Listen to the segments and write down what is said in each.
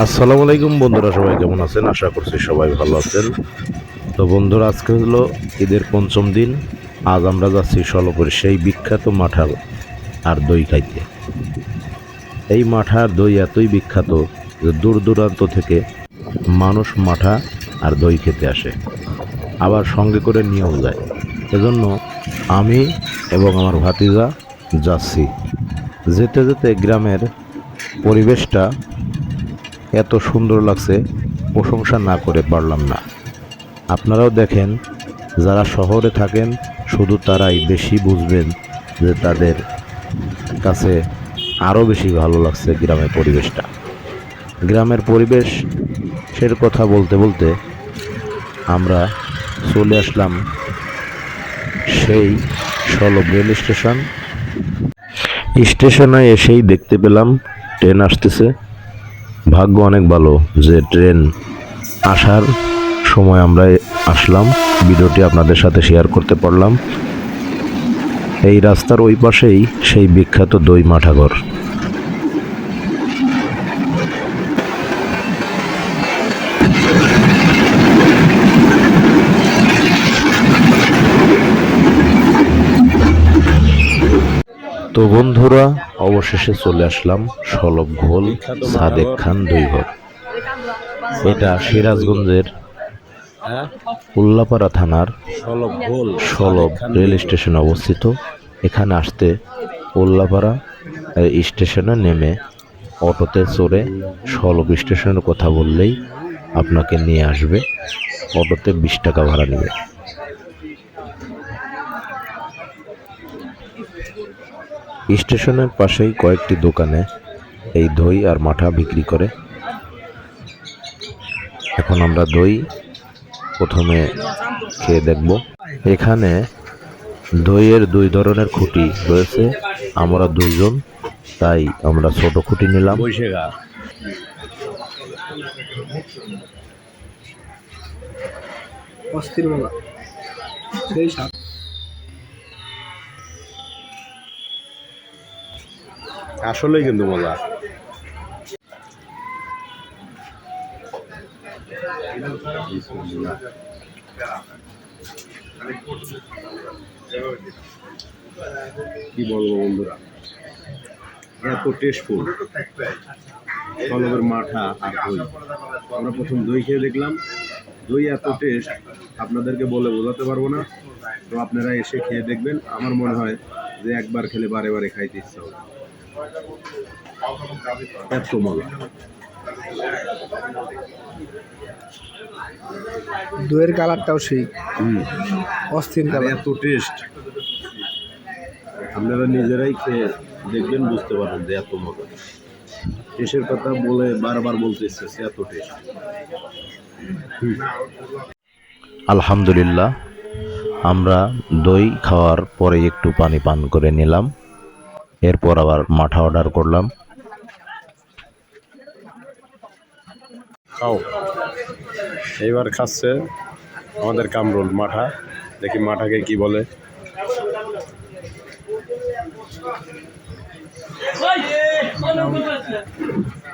আসসালামু আলাইকুম বন্ধুরা, সবাই কেমন আছেন? আশা করছি সবাই ভালো আছেন। তো বন্ধুরা, আজকে হলো ঈদের পঞ্চম দিন। আজ আমরা যাচ্ছি সলপুর সেই বিখ্যাত মাঠা আর দই খাইতে। এই মাঠা আর দই এতই বিখ্যাত যে দূর দূরান্ত থেকে মানুষ মাঠা আর দই খেতে আসে, আবার সঙ্গে করে নিয়েও যায়। এজন্য আমি এবং আমার ভাতিজা যাচ্ছি। যেতে যেতে গ্রামের পরিবেশটা এত সুন্দর লাগছে, প্রশংসা না করে পারলাম না। আপনারাও দেখেন, যারা শহরে থাকেন শুধু তারাই বেশি বুঝবেন যে তাদের কাছে আরও বেশি ভালো লাগছে গ্রামের পরিবেশটা। গ্রামের পরিবেশের কথা বলতে বলতে আমরা চলে আসলাম সেই সলব রেল স্টেশনে এসেই দেখতে পেলাম ট্রেন আসতেছে। ভাগ্য অনেক ভালো যে ট্রেন আসার সময় আমরা আসলাম, ভিডিওটি আপনাদের সাথে শেয়ার করতে পারলাম। এই রাস্তার ওই পাশেই সেই বিখ্যাত দই মাঠাঘর। তো বন্ধুরা, অবশেষে চলে আসলাম সলব ঘোল সাদেক খান দইঘর। এটা সিরাজগঞ্জের উল্লাপাড়া থানার সলব রেল স্টেশনে অবস্থিত। এখানে আসতে উল্লাপাড়া স্টেশনে নেমে অটোতে চড়ে সলব স্টেশনের কথা বললেই আপনাকে নিয়ে আসবে। অটোতে 20 টাকা ভাড়া নেবে। স্টেশনের পাশেই কয়েকটি দোকানে এই দই আর মাঠা বিক্রি করে। এখন আমরা দই প্রথমে খেয়ে দেখব। এখানে দইয়ের 2 ধরনের খুঁটি রয়েছে। আমরা 2 জন, তাই আমরা ছোট খুঁটি নিলাম। অস্থির বলা সেই সাপ আসলেই কিন্তু মজা। কি বলবো বন্ধুরা, এত টেস্টফুল সলবের মাঠা আর দই। আমরা প্রথম দই খেয়ে দেখলাম, দই এত টেস্ট আপনাদেরকে বলে বোঝাতে পারবো না। তো আপনারা এসে খেয়ে দেখবেন। আমার মনে হয় যে একবার খেলে বারে বারে খাইতে ইচ্ছা হবে, এত মজা। দইয়ের কালারটাও সেই অস্থির কালার, এত টেস্ট আপনারা নিজেরাই খেয়ে দেখবেন, বুঝতে পারবেন যে এত মজা। টেস্টের কথা বলে বারবার বলতে ইচ্ছে, এত টেস্ট। আলহামদুলিল্লাহ, আমরা দই খাওয়ার পরে একটু পানি পান করে নিলাম। এরপর আবার মাঠা অর্ডার করলাম। খাও। এইবার খাচ্ছে আমাদের কামরুল মাঠা। দেখি মাঠাকে কি বলে।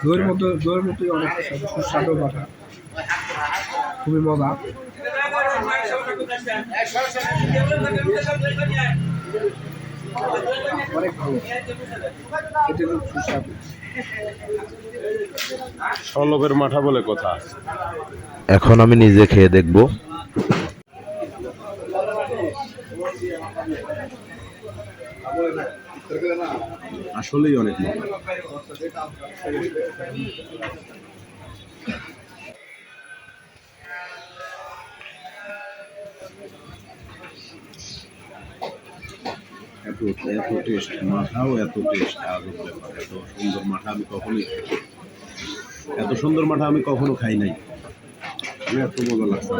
দইয়ের মতোই অনেক সুস্বাদু মাঠা, খুবই মজা। অনেক ভালো খেতে, খুব সুস্বাদু। সলবের মাঠা বলে কথা। এখন আমি নিজে খেয়ে দেখব। আসলেই অনেক মজা। এত এত টেস্ট, মাঠাও এত টেস্ট। এত সুন্দর মাঠা আমি কখনোই এত সুন্দর মাঠা আমি কখনো খাই নাই। এত মজা লাগছে।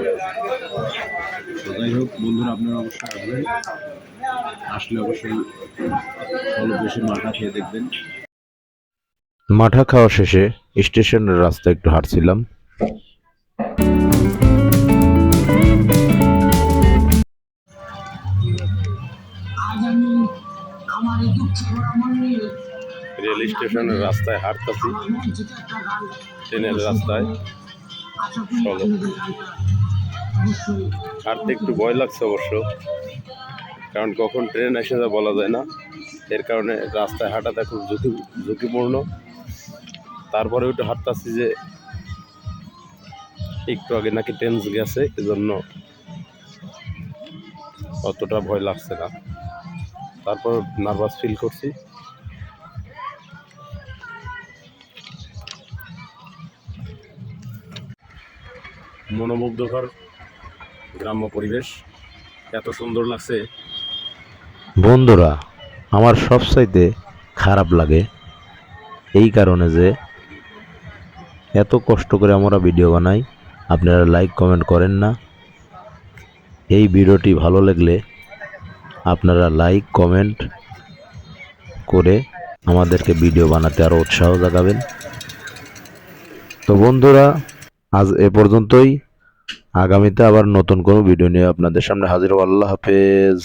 তো যাই হোক বন্ধুরা, আপনারা অবশ্যই আসবেন। আসলে অবশ্যই ভালো বেশি মাঠা খেয়ে দেখবেন। মাঠা খাওয়া শেষে স্টেশনের রাস্তা একটু হাঁটছিলাম। আজ আমি আমার এই দুঃখে ভরা মন নিয়ে রেল স্টেশনের রাস্তায় হাঁটতেছি, ট্রেনের রাস্তায়। চলো, হাঁটতে একটু ভয় লাগছে অবশ্য, কারণ কখন ট্রেন এসে যায় বলা যায় না। এর কারণে রাস্তায় হাঁটাটা খুব ঝুঁকিপূর্ণ। তারপরে একটু হাঁটতেছি যে একটু আগে নাকি ট্রেন গেছে, এজন্য অতটা ভয় লাগছে না। তারপর নার্ভাস ফিল করছি। মনোমুগ্ধকর গ্রাম্য পরিবেশ, এত সুন্দর লাগছে। বন্ধুরা, আমার সবচাইতে খারাপ লাগে এই কারণে যে এত কষ্ট করে আমরা ভিডিও বানাই, আপনারা লাইক কমেন্ট করেন না। এই ভিডিওটি ভালো লাগলে আপনারা লাইক কমেন্ট করে আমাদেরকে ভিডিও বানাতে আরও উৎসাহ জাগাবেন। তো বন্ধুরা, আজ এ পর্যন্তই। আগামীতে আবার নতুন কোনো ভিডিও নিয়ে আপনাদের সামনে হাজির হব। আল্লাহ হাফেজ।